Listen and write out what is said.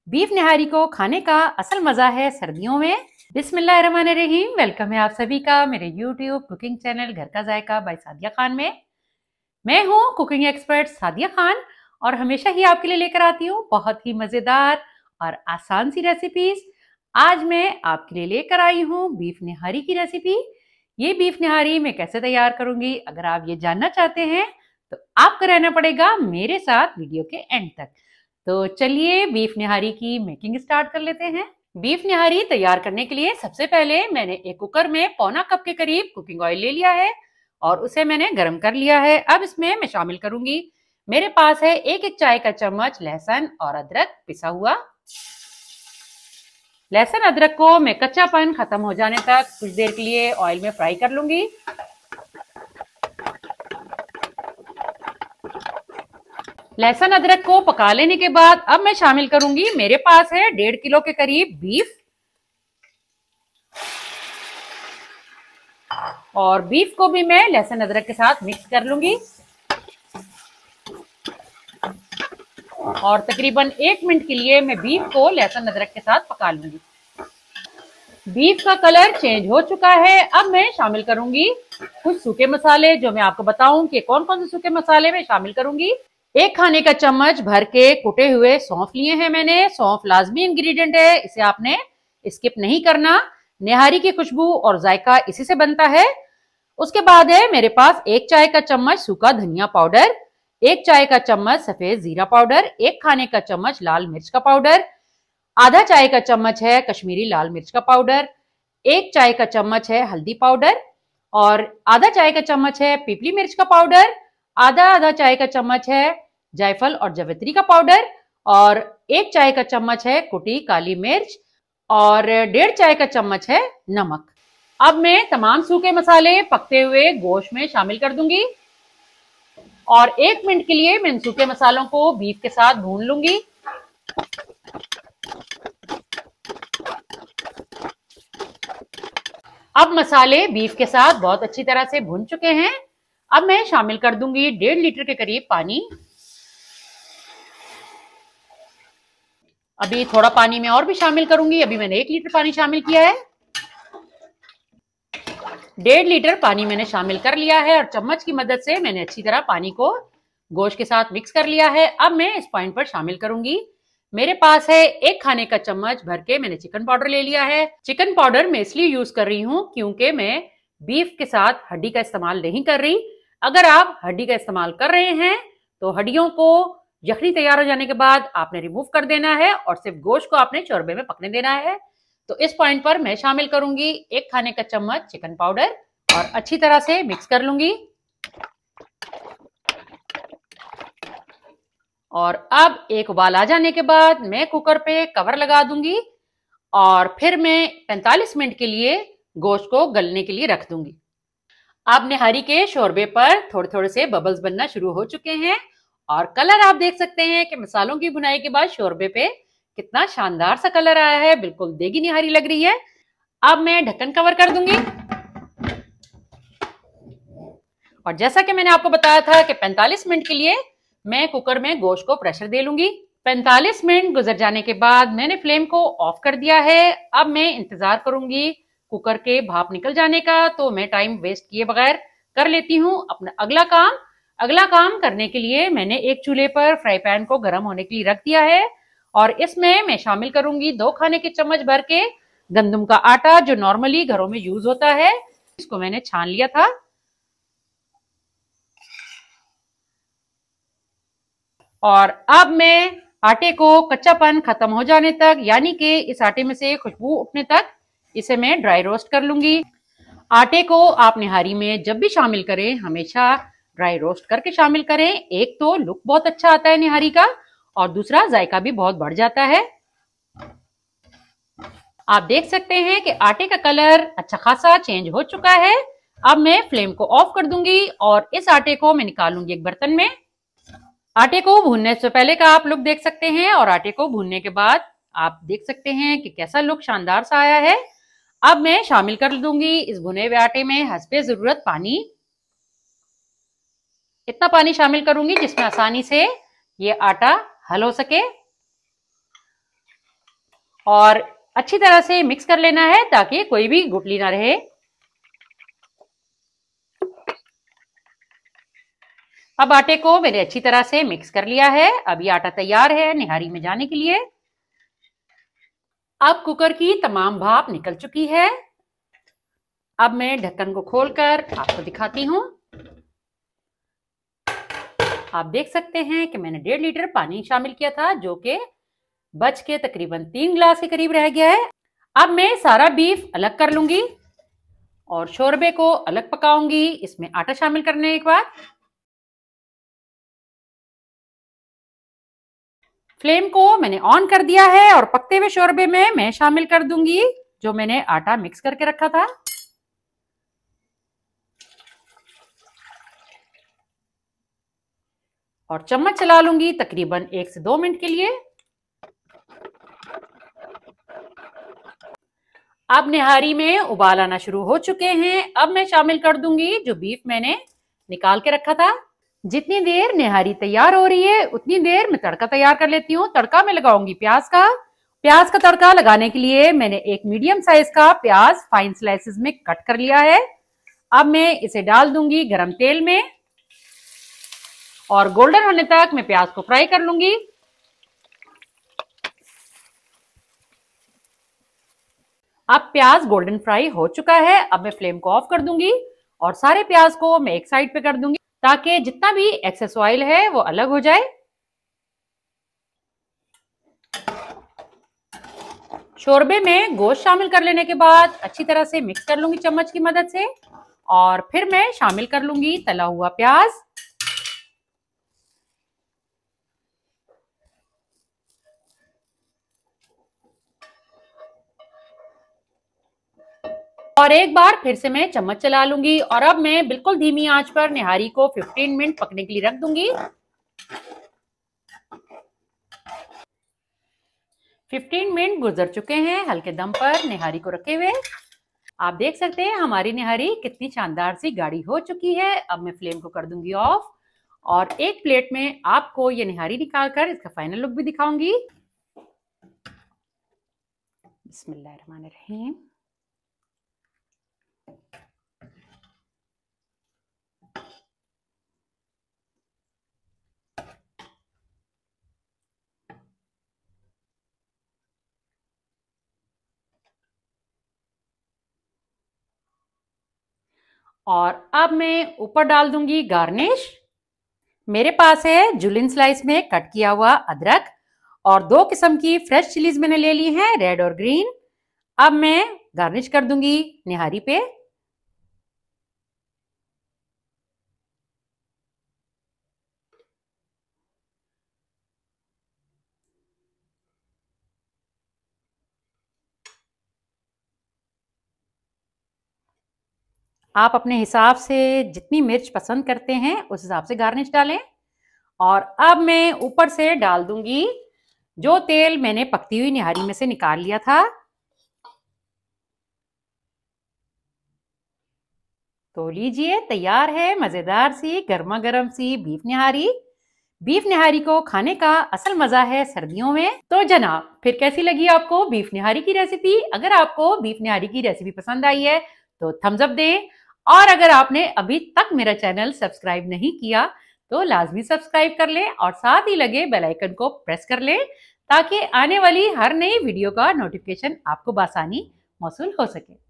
Beef निहारी को खाने का असल मजा है सर्दियों में। बिस्मिल्लाहिर्रहमानिर्रहीम। वेलकम है आप सभी का मेरे यूट्यूब कुकिंग चैनल घर का जायका बाय सादिया खान में। मैं हूँ कुकिंग एक्सपर्ट सादिया खान और हमेशा ही आपके लिए लेकर आती हूँ बहुत ही मजेदार और आसान सी रेसिपीज। आज मैं आपके लिए लेकर आई हूँ बीफ निहारी की रेसिपी। ये बीफ निहारी मैं कैसे तैयार करूंगी, अगर आप ये जानना चाहते हैं तो आपको रहना पड़ेगा मेरे साथ वीडियो के एंड तक। तो चलिए बीफ निहारी की मेकिंग स्टार्ट कर लेते हैं। बीफ निहारी तैयार करने के लिए सबसे पहले मैंने एक कुकर में पौना कप के करीब कुकिंग ऑयल ले लिया है और उसे मैंने गर्म कर लिया है। अब इसमें मैं शामिल करूंगी, मेरे पास है एक चाय का चम्मच लहसुन और अदरक पिसा हुआ। लहसुन अदरक को मैं कच्चापन खत्म हो जाने तक कुछ देर के लिए ऑयल में फ्राई कर लूंगी। लहसुन अदरक को पका लेने के बाद अब मैं शामिल करूंगी, मेरे पास है 1.5 किलो के करीब बीफ। और बीफ को भी मैं लहसुन अदरक के साथ मिक्स कर लूंगी और तकरीबन 1 मिनट के लिए मैं बीफ को लहसुन अदरक के साथ पका लूंगी। बीफ का कलर चेंज हो चुका है। अब मैं शामिल करूंगी कुछ सूखे मसाले, जो मैं आपको बताऊं कि कौन कौन से सूखे मसाले मैं शामिल करूंगी। 1 खाने का चम्मच भर के कुटे हुए सौंफ लिए हैं मैंने। सौंफ लाजमी इंग्रेडिएंट है, इसे आपने स्किप नहीं करना। निहारी की खुशबू और जायका इसी से बनता है। उसके बाद है मेरे पास 1 चाय का चम्मच सूखा धनिया पाउडर, 1 चाय का चम्मच सफेद जीरा पाउडर, 1 खाने का चम्मच लाल मिर्च का पाउडर, आधा चाय का चम्मच है कश्मीरी लाल मिर्च का पाउडर, 1 चाय का चम्मच है हल्दी पाउडर और आधा चाय का चम्मच है पीपली मिर्च का पाउडर, आधा चाय का चम्मच है जायफल और जवित्री का पाउडर और 1 चाय का चम्मच है कुटी काली मिर्च और 1.5 चाय का चम्मच है नमक। अब मैं तमाम सूखे मसाले पकते हुए गोश्त में शामिल कर दूंगी और 1 मिनट के लिए मैं इन सूखे मसालों को बीफ के साथ भून लूंगी। अब मसाले बीफ के साथ बहुत अच्छी तरह से भुन चुके हैं। अब मैं शामिल कर दूंगी 1.5 लीटर के करीब पानी। अभी थोड़ा पानी में और भी शामिल करूंगी, अभी मैंने 1 लीटर पानी शामिल किया है। 1.5 लीटर पानी मैंने शामिल कर लिया है और चम्मच की मदद से मैंने अच्छी तरह पानी को गोश्त के साथ मिक्स कर लिया है। अब मैं इस पॉइंट पर शामिल करूंगी, मेरे पास है 1 खाने का चम्मच भर के मैंने चिकन पाउडर ले लिया है। चिकन पाउडर मैं इसलिए यूज कर रही हूं क्योंकि मैं बीफ के साथ हड्डी का इस्तेमाल नहीं कर रही। अगर आप हड्डी का इस्तेमाल कर रहे हैं तो हड्डियों को यखनी तैयार हो जाने के बाद आपने रिमूव कर देना है और सिर्फ गोश्त को आपने चोरबे में पकने देना है। तो इस पॉइंट पर मैं शामिल करूंगी 1 खाने का चम्मच चिकन पाउडर और अच्छी तरह से मिक्स कर लूंगी। और अब एक उबाल आ जाने के बाद मैं कुकर पे कवर लगा दूंगी और फिर मैं 45 मिनट के लिए गोश्त को गलने के लिए रख दूंगी। अब निहारी के शोरबे पर थोड़े थोड़े से बबल्स बनना शुरू हो चुके हैं और कलर आप देख सकते हैं कि मसालों की भुनाई के बाद शोरबे पे कितना शानदार सा कलर आया है, बिल्कुल देगी निहारी लग रही है। अब मैं ढक्कन कवर कर दूंगी और जैसा कि मैंने आपको बताया था कि 45 मिनट के लिए मैं कुकर में गोश्त को प्रेशर दे लूंगी। 45 मिनट गुजर जाने के बाद मैंने फ्लेम को ऑफ कर दिया है। अब मैं इंतजार करूंगी कुकर के भाप निकल जाने का, तो मैं टाइम वेस्ट किए बगैर कर लेती हूँ अपना अगला काम। अगला काम करने के लिए मैंने एक चूल्हे पर फ्राई पैन को गर्म होने के लिए रख दिया है और इसमें मैं शामिल करूंगी 2 खाने के चम्मच भर के गंदम का आटा, जो नॉर्मली घरों में यूज होता है। इसको मैंने छान लिया था और अब मैं आटे को कच्चापन खत्म हो जाने तक, यानी कि इस आटे में से खुशबू उठने तक, इसे मैं ड्राई रोस्ट कर लूंगी। आटे को आप निहारी में जब भी शामिल करें हमेशा ड्राई रोस्ट करके शामिल करें। एक तो लुक बहुत अच्छा आता है निहारी का और दूसरा जायका भी बहुत बढ़ जाता है। आप देख सकते हैं कि आटे का कलर अच्छा खासा चेंज हो चुका है। अब मैं फ्लेम को ऑफ कर दूंगी और इस आटे को मैं निकालूंगी एक बर्तन में। आटे को भूनने से पहले का आप लुक देख सकते हैं और आटे को भूनने के बाद आप देख सकते हैं कि कैसा लुक शानदार सा आया है। अब मैं शामिल कर दूंगी इस भुने हुए आटे में हस्बे जरूरत पानी। इतना पानी शामिल करूंगी जिसमें आसानी से ये आटा हल हो सके। और अच्छी तरह से मिक्स कर लेना है ताकि कोई भी गुठली ना रहे। अब आटे को मैंने अच्छी तरह से मिक्स कर लिया है। अब ये आटा तैयार है निहारी में जाने के लिए। अब कुकर की तमाम भाप निकल चुकी है। अब मैं ढक्कन को खोलकर आपको दिखाती हूँ। आप देख सकते हैं कि मैंने 1.5 लीटर पानी शामिल किया था, जो कि बच के तकरीबन 3 गिलास के करीब रह गया है। अब मैं सारा बीफ अलग कर लूंगी और शोरबे को अलग पकाऊंगी इसमें आटा शामिल करने के बाद। फ्लेम को मैंने ऑन कर दिया है और पकते हुए शोरबे में मैं शामिल कर दूंगी जो मैंने आटा मिक्स करके रखा था। और चम्मच चला लूंगी तकरीबन 1 से 2 मिनट के लिए। अब निहारी में उबाल आना शुरू हो चुके हैं। अब मैं शामिल कर दूंगी जो बीफ मैंने निकाल के रखा था। जितनी देर निहारी तैयार हो रही है उतनी देर मैं तड़का तैयार कर लेती हूँ। तड़का मैं लगाऊंगी प्याज का। प्याज का तड़का लगाने के लिए मैंने एक मीडियम साइज का प्याज फाइन स्लाइसेस में कट कर लिया है। अब मैं इसे डाल दूंगी गरम तेल में और गोल्डन होने तक मैं प्याज को फ्राई कर लूंगी। अब प्याज गोल्डन फ्राई हो चुका है। अब मैं फ्लेम को ऑफ कर दूंगी और सारे प्याज को मैं एक साइड पे कर दूंगी ताकि जितना भी एक्सेस ऑयल है वो अलग हो जाए। शोरबे में गोश्त शामिल कर लेने के बाद अच्छी तरह से मिक्स कर लूंगी चम्मच की मदद से और फिर मैं शामिल कर लूंगी तला हुआ प्याज। और एक बार फिर से मैं चम्मच चला लूंगी और अब मैं बिल्कुल धीमी आंच पर निहारी को 15 मिनट पकने के लिए रख दूंगी। 15 मिनट गुजर चुके हैं हल्के दम पर निहारी को रखे हुए। आप देख सकते हैं हमारी निहारी कितनी शानदार सी गाढ़ी हो चुकी है। अब मैं फ्लेम को कर दूंगी ऑफ और एक प्लेट में आपको ये निहारी निकालकर इसका फाइनल लुक भी दिखाऊंगी। बिस्मिल्लाहिर्रहमानिर्रहीम। और अब मैं ऊपर डाल दूंगी गार्निश। मेरे पास है जुलियन स्लाइस में कट किया हुआ अदरक और 2 किस्म की फ्रेश चिलीज मैंने ले ली हैं, रेड और ग्रीन। अब मैं गार्निश कर दूंगी निहारी पे। आप अपने हिसाब से जितनी मिर्च पसंद करते हैं उस हिसाब से गार्निश डालें। और अब मैं ऊपर से डाल दूंगी जो तेल मैंने पकती हुई निहारी में से निकाल लिया था। तो लीजिए तैयार है मजेदार सी गर्मा गर्म सी बीफ निहारी। बीफ निहारी को खाने का असल मजा है सर्दियों में। तो जनाब फिर कैसी लगी आपको बीफ निहारी की रेसिपी? अगर आपको बीफ निहारी की रेसिपी पसंद आई है तो थम्स अप दें और अगर आपने अभी तक मेरा चैनल सब्सक्राइब नहीं किया तो लाजमी सब्सक्राइब कर लें और साथ ही लगे बेल आइकन को प्रेस कर लें ताकि आने वाली हर नई वीडियो का नोटिफिकेशन आपको बासानी मौसूल हो सके।